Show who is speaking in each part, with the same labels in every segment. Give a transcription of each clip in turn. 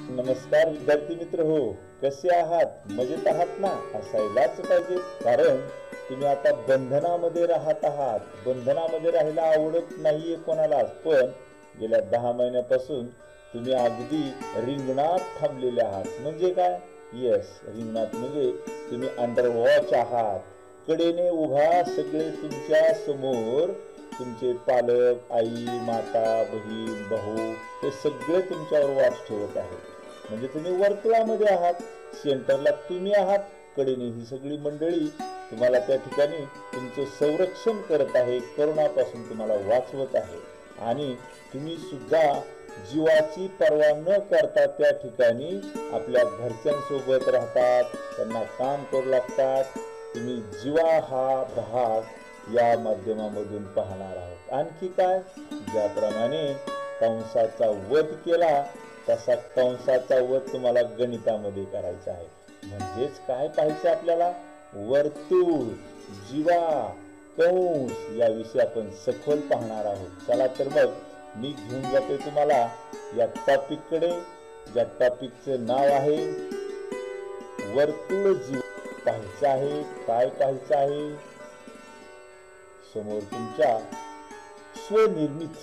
Speaker 1: नमस्कार विद्यार्थी मित्र हो, कसे आहात? मजेत आहात ना? असायलाच पाहिजे, कारण तुम्ही आता बंधनामध्ये राहत आहात. बंधनामध्ये राहायला आवडत नाहीये कोणालाच, पण गेल्या 10 महिन्यापासून तुम्ही अगदी रिंगणात थांबलेले आहात. म्हणजे काय? येस, रिंगणात म्हणजे तुम्ही अंडर वॉच आहात. कडेने उभा सगळे तुमच्या समोर, तुमचे पालक, आई, माता, बहीण, भाऊ हे सगळे तुमच्यावर वाच ठेवत आहेत. म्हणजे तुम्ही वर्तुळामध्ये आहात, सेंटरला तुम्ही आहात, कडेने ही सगळी मंडळी तुम्हाला त्या ठिकाणी तुमचं संरक्षण करत आहे, करोनापासून तुम्हाला वाचवत आहे. आणि तुम्ही सुद्धा जीवाची पर्वा न करता त्या ठिकाणी आपल्या घरच्यांसोबत राहतात, त्यांना काम करू लागतात. तुम्ही जीवा हा भाग या माध्यमामधून पाहणार आहोत. आणखी काय? ज्याप्रमाणे कंसाचा वध केला तसा कंसाचा वध तुम्हाला गणितामध्ये करायचा आहे. म्हणजेच काय पाहायचं आपल्याला? वर्तुळ, जीवा, कंस याविषयी आपण सखोल पाहणार आहोत. चला तर मग मी घेऊन जातोय तुम्हाला या टॉपिककडे, ज्या टॉपिकचं नाव आहे वर्तुळ जीव. पाहायचं आहे, काय पाहायचं आहे? समोर तुमच्या स्वनिर्मित,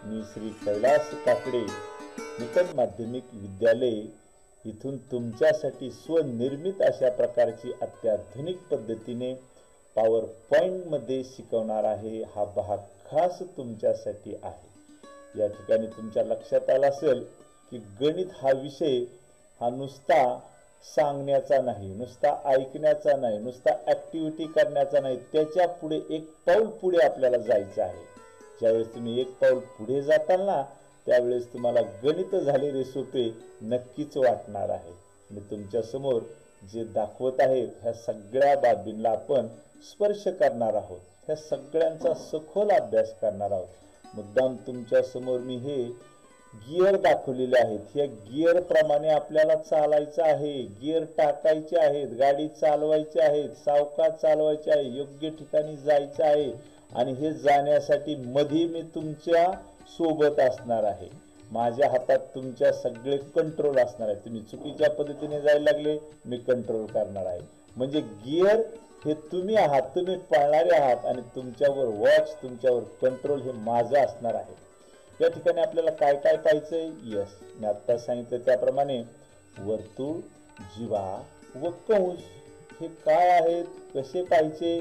Speaker 1: मी श्री कैलास काकडे निकट माध्यमिक विद्यालय इथून तुमच्यासाठी स्वनिर्मित अशा प्रकारची अत्याधुनिक पद्धतीने पॉवर पॉइंट मध्ये शिकवणार आहे. हा भाग खास तुमच्यासाठी आहे. या ठिकाणी तुमच्या लक्षात आलं असेल की गणित हा विषय हा नुसता सांगण्याचा नाही, नुसता ऐकण्याचा नाही, नुसता ऍक्टिव्हिटी करण्याचा नाही, त्याच्या पुढे एक पाऊल पुढे आपल्याला जायचं आहे. ज्यावेळेस तुम्ही एक पाऊल पुढे जाताल ना, त्यावेळेस तुम्हाला गणित झालेले सोपे नक्कीच वाटणार आहे. मी तुमच्या समोर जे दाखवत आहे ह्या सगळ्या बाबींना आपण स्पर्श करणार आहोत, ह्या सगळ्यांचा सखोल अभ्यास करणार आहोत. मुद्दाम तुमच्या समोर मी हे गिअर दाखवलेले आहेत. या गिअर प्रमाणे आपल्याला चालायचं आहे, गिअर टाकायचे आहेत, गाडी चालवायची आहे, सावकाश चालवायची आहे, योग्य ठिकाणी जायचं आहे. आणि हे जाण्यासाठी मध्ये मी तुमच्या सोबत असणार आहे. माझ्या हातात तुमच्या सगळे कंट्रोल असणार आहे. तुम्ही चुकीच्या पद्धतीने जायला लागले, मी कंट्रोल करणार आहे. म्हणजे गिअर हे तुम्ही आहात, तुम्ही पाळणारे आहात, आणि तुमच्यावर वॉच, तुमच्यावर कंट्रोल हे माझं असणार आहे. या ठिकाणी आपल्याला काय काय पाहायचंय? यस, मी आता सांगितलं त्याप्रमाणे वर्तुळ, जीवा व कंस हे काय आहेत, कसे पाहायचे,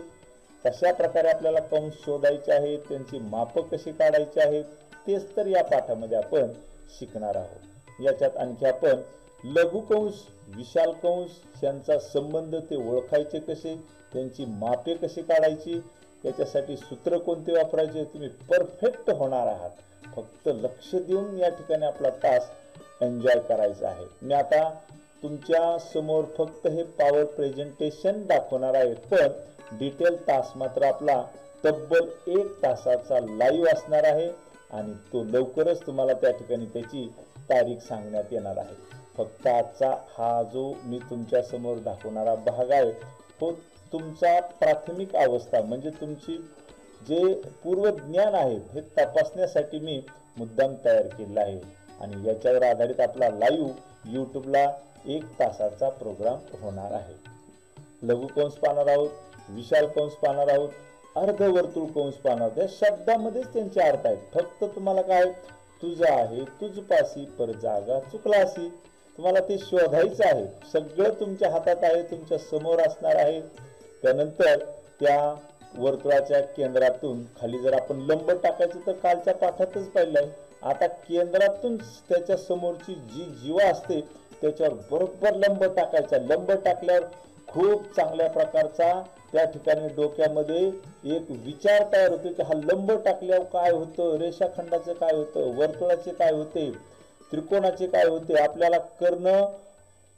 Speaker 1: कशा प्रकारे आपल्याला कंस शोधायचे आहेत, त्यांची माप कशी काढायची आहेत, तेच तर या पाठामध्ये आपण शिकणार आहोत. याच्यात आणखी आपण लघुकंस, विशाल कंस यांचा संबंध, ते ओळखायचे कसे, त्यांची मापे कशी काढायची, त्याच्यासाठी सूत्र कोणते वापरायचे, तुम्ही परफेक्ट होणार आहात. फक्त लक्ष देऊन या ठिकाणी आपला तास एन्जॉय करायचा आहे. मी आता तुमच्या समोर फक्त हे पॉवर प्रेझेंटेशन दाखवणार आहे, पण डिटेल तास मात्र आपला तब्बल 1 तासाचा लाईव्ह असणार आहे. आणि तो लवकरच तुम्हाला त्या ठिकाणी त्याची तारीख सांगण्यात येणार आहे. फक्त आजचा हा जो मी तुमच्या समोर दाखवणारा भाग आहे तो तुमचा प्राथमिक अवस्था, म्हणजे तुमची जे पूर्व ज्ञान आहे हे तपासण्यासाठी मी मुद्दाम तयार केला आहे. आणि याच्यावर आधारित आपला लाईव्ह यूट्यूबला 1 तासाचा प्रोग्राम होणार आहे. लघुकंस पाहणार आहोत, विशाल कंस पाहणार आहोत, अर्धवर्तुळ कंस पाहणार आहोत. या शब्दामध्येच त्यांचे अर्थ आहेत. फक्त तुम्हाला काय, तुझा आहे तुझपासी पर जागा चुकलासी, तुम्हाला ते शोधायचं आहे. सगळं तुमच्या हातात आहे, तुमच्या समोर असणार आहे. त्यानंतर त्या वर्तुळाच्या केंद्रातून खाली जर आपण लंब टाकायचं तर कालच्या पाठातच पाहिलं आहे. आता केंद्रातून त्याच्या समोरची जी जीवा असते त्याच्यावर बरोबर लंब टाकायचा. लंब टाकल्यावर खूप चांगल्या प्रकारचा त्या ठिकाणी डोक्यामध्ये एक विचार तयार होतो की हा लंब टाकल्यावर काय होतं, रेषाखंडाचं काय होतं, वर्तुळाचे काय होते, त्रिकोणाचे काय होते, आपल्याला कर्ण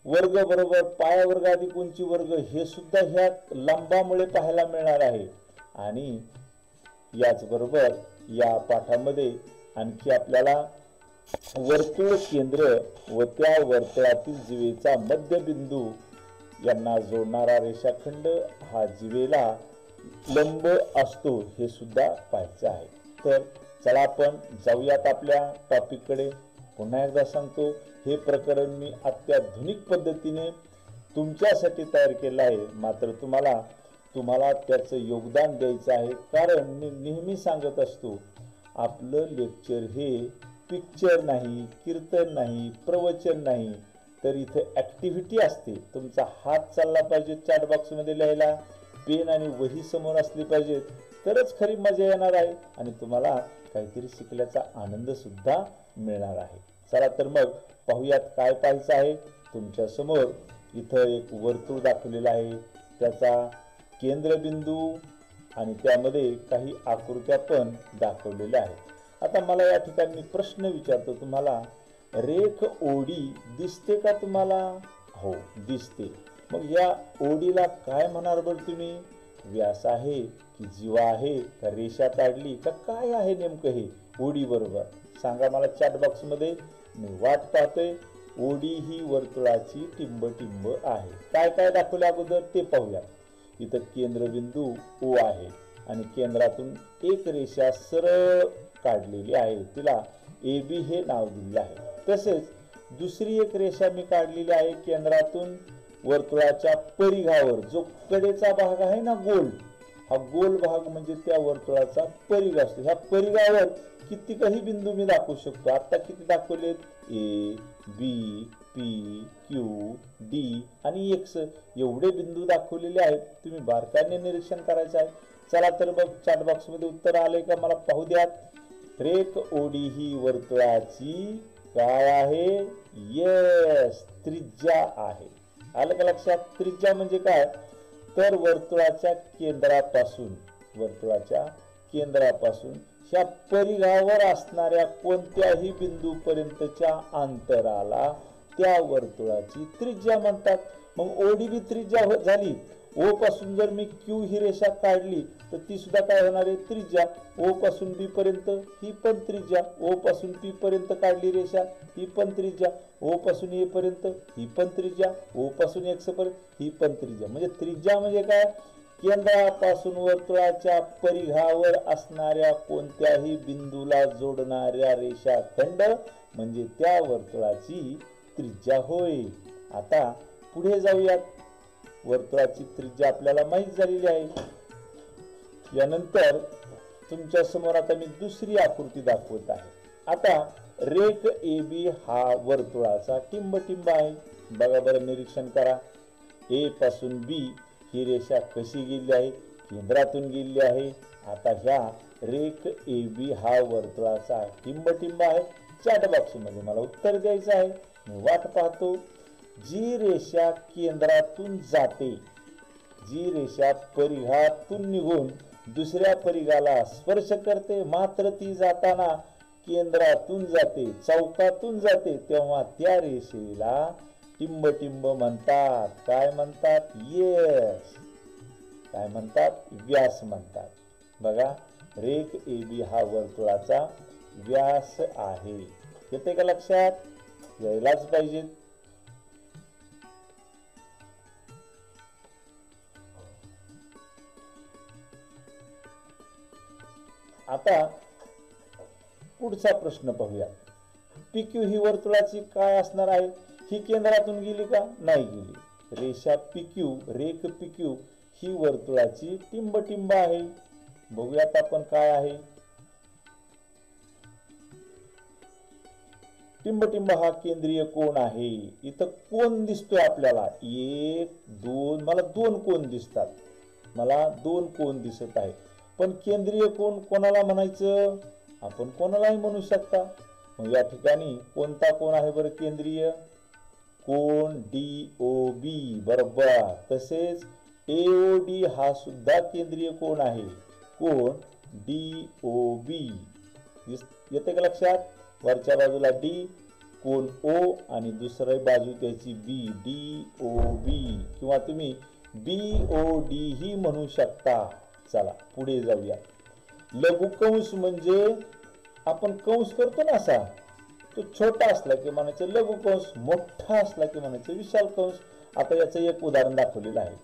Speaker 1: वर्ग बरोबर पाया वर्ग अधिक उंची वर्ग हे सुद्धा ह्या लंबामुळे पाहायला मिळणार आहे. आणि याचबरोबर या पाठामध्ये आणखी आपल्याला वर्तुळ केंद्र व त्या वर्तुळातील जीवेचा मध्यबिंदू यांना जोडणारा रेषाखंड हा जीवेला लंब असतो हे सुद्धा पाहायचं आहे. तर चला आपण जाऊयात आपल्या टॉपिककडे. पुन्हा एकदा सांगतो, हे प्रकरण मी अत्याधुनिक पद्धतीने तुमच्यासाठी तयार केलं आहे, मात्र तुम्हाला त्याचं योगदान द्यायचं आहे. कारण मी नेहमी सांगत असतो, आपलं लेक्चर हे पिक्चर नाही, कीर्तन नाही, प्रवचन नाही, तर इथे ॲक्टिव्हिटी असते. तुमचा हात चालला पाहिजे चॅट बॉक्समध्ये लिहायला, पेन आणि वही समोर असली पाहिजे, तरच खरी मजा येणार आहे आणि तुम्हाला काहीतरी शिकल्याचा आनंद सुद्धा मिळणार आहे. चला तर मग पाहूयात काय पाहायचं आहे. तुमच्या समोर इथं एक वर्तुळ दाखवलेलं आहे, त्याचा केंद्रबिंदू आणि त्यामध्ये काही आकृत्या पण दाखवलेल्या आहेत. आता मला या ठिकाणी प्रश्न विचारतो तुम्हाला, रेख ओढी दिसते का तुम्हाला? हो, दिसते. मग या ओढीला काय म्हणाल बरं तुम्ही? व्यास आहे की जीवा आहे का रेषा काढली का काय आहे नेमकं हे ओढी बरोबर? सांगा मला चॅट बॉक्समध्ये, मी वाट पाहतोय. ओढी ही वर्तुळाची टिंब आहे. काय काय दाखवले अगोदर ते पाहूया. इथं केंद्रबिंदू ओ आहे आणि केंद्रातून एक रेषा सरळ काढलेली आहे, तिला ए बी हे नाव दिलेलं आहे. तसेच दुसरी एक रेषा मी काढलेली आहे केंद्रातून वर्तुळाच्या परिघावर. जो कडेचा भाग आहे ना गोल, हा गोल भाग म्हणजे त्या वर्तुळाचा परिघ असतो. ह्या परिघावर कितीही बिंदू मी दाखवू शकतो. आता किती दाखवलेत? A B P Q D आणि एक्स एवढे बिंदू दाखवलेले आहेत. तुम्ही बारकाईने निरीक्षण करायचं आहे. चला तर बघ चॅट बॉक्समध्ये उत्तर आलंय का मला पाहू द्या. रेख ओढी ही वर्तुळाची काय आहे? यस, त्रिज्या आहे. आलं का लक्षात? त्रिज्या म्हणजे काय? तर वर्तुळाच्या केंद्रापासून ह्या परिघावर असणाऱ्या कोणत्याही बिंदू पर्यंतच्या अंतराला त्या वर्तुळाची त्रिज्या म्हणतात. मग ओढी बी त्रिज्या झाली. ओ पासून जर मी क्यू ही रेषा काढली तर ती सुद्धा काय होणार आहे? त्रिज्या. ओ पासून बी पर्यंत ही पण त्रिज्या. ओ पासून पी पर्यंत काढली रेषा ही पण त्रिज्या. ओ पासून ए पर्यंत ही पण त्रिज्या. ओ पासून एक्स पर्यंत ही पण त्रिज्या. म्हणजे त्रिज्या म्हणजे काय? केंद्रापासून वर्तुळाच्या परिघावर असणाऱ्या कोणत्याही बिंदूला जोडणाऱ्या रेषाखंड म्हणजे त्या वर्तुळाची त्रिज्या होय. आता पुढे जाऊयात. वर्तुळाची त्रिज्या आपल्याला माहित झालेली आहे. यानंतर तुमच्या समोर आता मी दुसरी आकृती दाखवत आहे. आता रेख ए बी हा वर्तुळाचा टिंब आहे. बघा बरं, निरीक्षण करा. ए पासून बी ही रेषा कशी गेली आहे? केंद्रातून गेली आहे. आता ह्या रेख ए बी हा वर्तुळाचा टिंब आहे. चॅट बॉक्स मध्ये मला उत्तर द्यायचं आहे. मी वाट पाहतो. जी रेषा केंद्रातून जाते, जी रेषा परिघातून निघून दुसऱ्या परिघाला स्पर्श करते, मात्र ती जाताना केंद्रातून जाते, चौकातून जाते, तेव्हा त्या रेषेला टिंब म्हणतात. काय म्हणतात? येस, काय म्हणतात? व्यास म्हणतात. बघा, रेख ए बी हा वर्तुळाचा व्यास आहे. येते का लक्षात? यायलाच पाहिजे. आता पुढचा प्रश्न पाहूया. पी क्यू ही वर्तुळाची काय असणार आहे? ही केंद्रातून गेली का? नाही गेली. रेषा पी क्यू, रेख पी क्यू ही वर्तुळाची टिंब आहे. बघूयात आपण काय आहे. टिंब हा केंद्रीय कोन आहे. इथं कोन दिसतोय आपल्याला. 1 2, मला 2 कोन दिसतात. मला 2 कोन दिसत आहे. पण केंद्रीय कोन कोणाला म्हणायचं? आपण कोणालाही म्हणू शकता. मग या ठिकाणी कोणता कोन आहे बरं केंद्रीय? कोन DOB बरोबर. तसेच AOD हा सुद्धा केंद्रीय कोन आहे. कोन DOB येते का लक्षात? वरच्या बाजूला D, कोन O आणि दुसरी बाजू त्याची B, DOB किंवा तुम्ही BOD ही म्हणू शकता. चला पुढे जाऊया. लघुकंस म्हणजे आपण कंस करतो ना असा, तो छोटा असला की म्हणायचं लघुकंस, मोठा असला की म्हणायचं विशाल कंस. आता याचं एक उदाहरण दाखवलेलं आहे.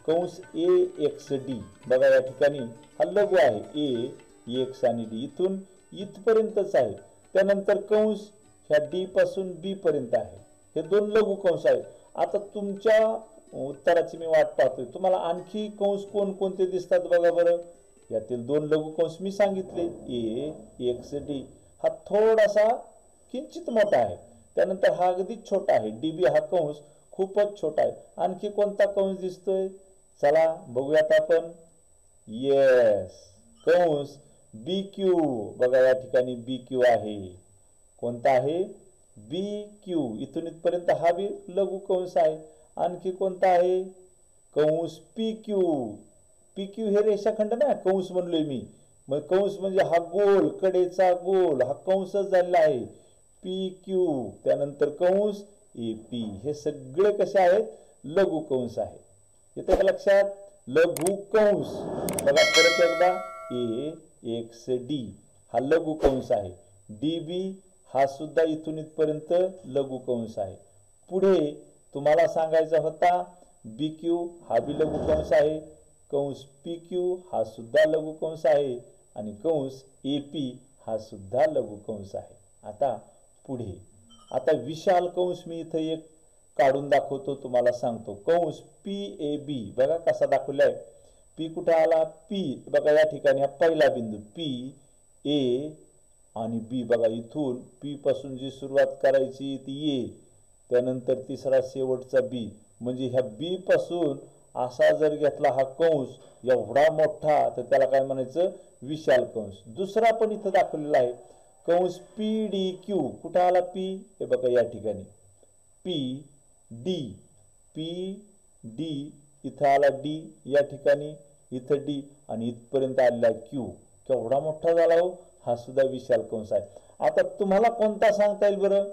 Speaker 1: कंस AXD. बघा या ठिकाणी हा लघु आहे. A, X आणि D इथून इथपर्यंतच आहे. त्यानंतर कंस ह्या डी पासून बी पर्यंत आहे, हे दोन लघु कंस आहेत. आता तुमच्या उत्तराची मी वाट पाहतोय. तुम्हाला आणखी कंस कोणकोणते दिसतात बघा बरं. यातील दोन लघु कंस मी सांगितले, ए एक्स डी हा थोडासा किंचित मोठा आहे, त्यानंतर हा अगदीच छोटा आहे, डीबी हा कंस खूपच छोटा आहे. आणखी कोणता कंस दिसतोय, चला बघूयात आपण. येस, कंस बी क्यू. बघा या ठिकाणी बी क्यू आहे. कोणता आहे, बी क्यू. इथून इथपर्यंत हा बी लघु कंस आहे. आणखी कोणता आहे, कंस पी क्यू. पी क्यू हे रेषाखंड ना, कंस म्हणलोय मी, मग कंस म्हणजे हा गोल, कडेचा गोल, हा कंसच झालेला आहे पी क्यू. त्यानंतर कंस ए पी. हे सगळे कसे आहेत, लघु कंस आहेत. येते का लक्षात, लघु कंस. बघा परत एकदा, ए एक्स डी हा लघु कंस आहे. डी बी हा सुद्धा इथून इथपर्यंत लघु कंस आहे. पुढे तुम्हाला सांगायचा होता, बी क्यू हा बी लघु कंस आहे, कंस पी क्यू हा सुद्धा लघु कंस आहे, आणि कंस ए पी हा सुद्धा लघु कंस आहे. आता पुढे, आता विशाल कंस मी इथं एक काढून दाखवतो, तुम्हाला सांगतो. कंस पी ए बी बघा कसा दाखवलाय. पी कुठे आला, पी बघा या ठिकाणी हा पहिला बिंदू पी ए आणि बी. बघा इथून पी पासून जी सुरुवात करायची ती ए, त्यानंतर तिसरा शेवटचा बी. म्हणजे ह्या बी पासून असा जर घेतला हा कंस एवढा मोठा, तर त्याला काय म्हणायचं, विशाल कंस. दुसरा पण इथं दाखवलेला आहे, कंस पी डी क्यू. कुठे आला पी, हे बघा या ठिकाणी पी डी. पी डी इथं आला डी या ठिकाणी, इथं डी, आणि इथपर्यंत आलेला क्यू. केवढा मोठा झाला हो, हा सुद्धा विशाल कंस आहे. आता तुम्हाला कोणता सांगता येईल बरं,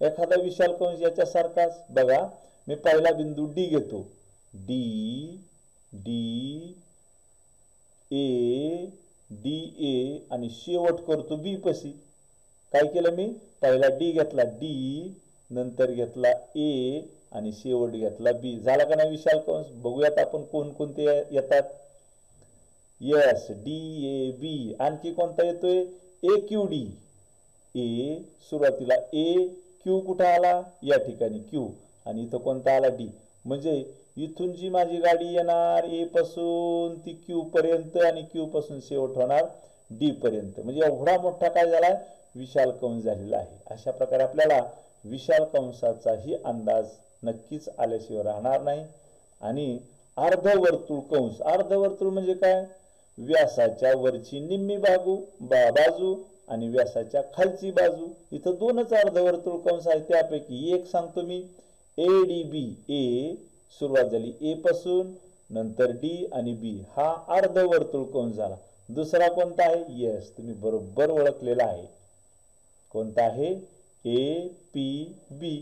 Speaker 1: एखादा विशाल कंस याच्यासारखाच. बघा मी पहिला बिंदू डी घेतो, D D A D A, आणि शेवट करतो बी पशी. काय केलं मी, पहिला डी घेतला, डी नंतर घेतला ए आणि शेवट घेतला बी. झाला का नाही विशाल कंस. बघूयात आपण कोणकोणते येतात. Yes, D A B. आणखी कोणता येतोय, ए क्यू डी. ए सुरुवातीला ए, क्यू कुठे आला या ठिकाणी क्यू, आणि इथं कोणता आला डी. म्हणजे इथून जी माझी गाडी येणार ए पासून ती क्यू पर्यंत, आणि क्यू पासून शेवट होणार डी पर्यंत. म्हणजे एवढा मोठा काय झाला, विशाल कंस झालेला आहे. अशा प्रकारे आपल्याला विशाल कंसाचाही अंदाज नक्कीच आल्याशिवाय राहणार नाही. आणि अर्धवर्तुळ कंस, अर्धवर्तुळ म्हणजे काय, व्यासाच्या वरची निम्मी बाजू आणि व्यासाच्या खालची बाजू. इथं दोनच अर्धवर्तुळ कंस आहेत, त्यापैकी एक सांगतो मी, ए डी बी. ए सुरुवात झाली ए पासून, नंतर डी आणि बी, हा अर्धवर्तुळ कंस झाला. दुसरा कोणता आहे, यस तुम्ही बरोबर ओळखलेला आहे. कोणता आहे, ए पी बी.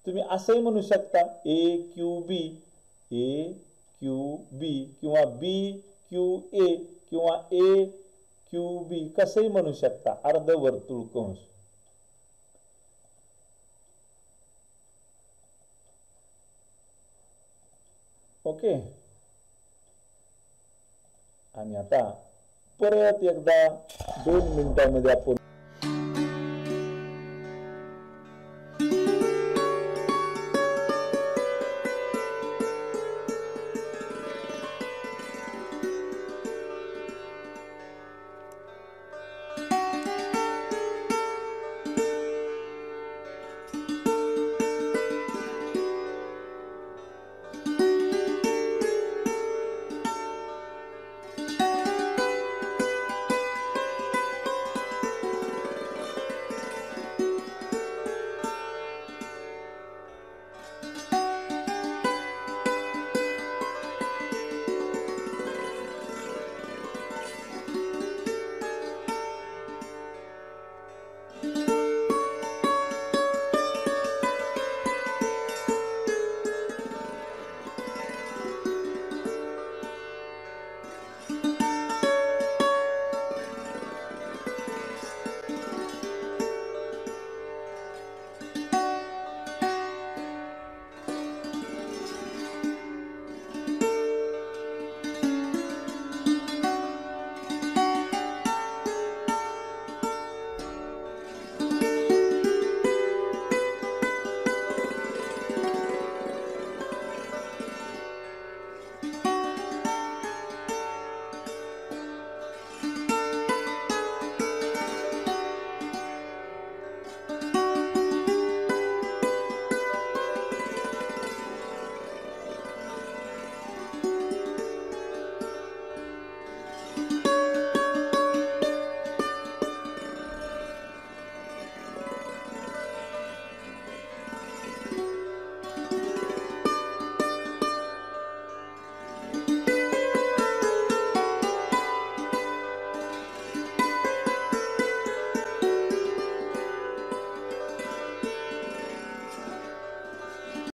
Speaker 1: तुम्ही असंही म्हणू शकता, ए क्यू बी, ए क्यू बी, किंवा बी क्यू ए, किंवा ए क्यू बी, कसंही म्हणू शकता, अर्धवर्तुळ कंस. ओके. आणि आता परत एकदा 2 मिनिटांमध्ये आपण